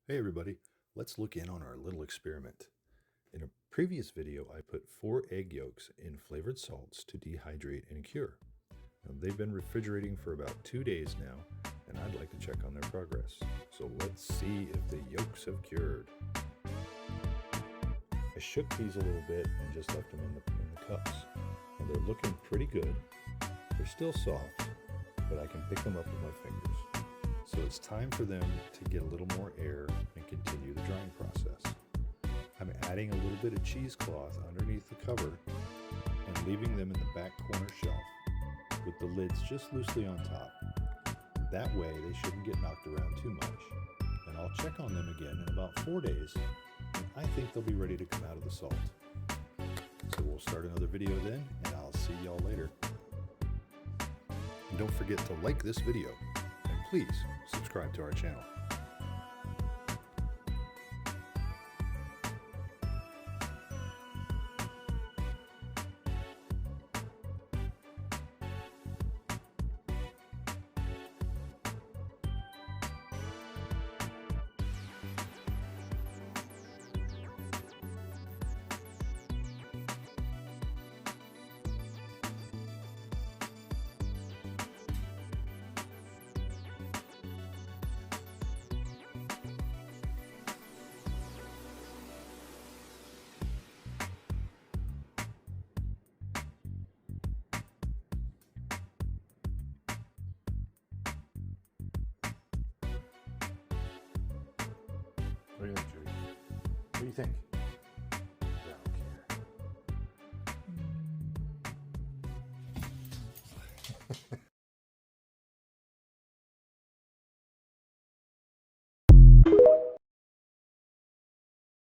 Hey everybody, let's look in on our little experiment. In a previous video, I put 4 egg yolks in flavored salts to dehydrate and cure. Now, they've been refrigerating for about 2 days now, and I'd like to check on their progress. So let's see if the yolks have cured. I shook these a little bit and just left them in the cups. And they're looking pretty good. They're still soft, but I can pick them up with my fingers. So it's time for them to get a little more air and continue the drying process. I'm adding a little bit of cheesecloth underneath the cover and leaving them in the back corner shelf with the lids just loosely on top. That way they shouldn't get knocked around too much. And I'll check on them again in about 4 days, and I think they'll be ready to come out of the salt. So we'll start another video then, and I'll see y'all later. And don't forget to like this video. Please subscribe to our channel. What do you think, Judy? What do you think? I don't care.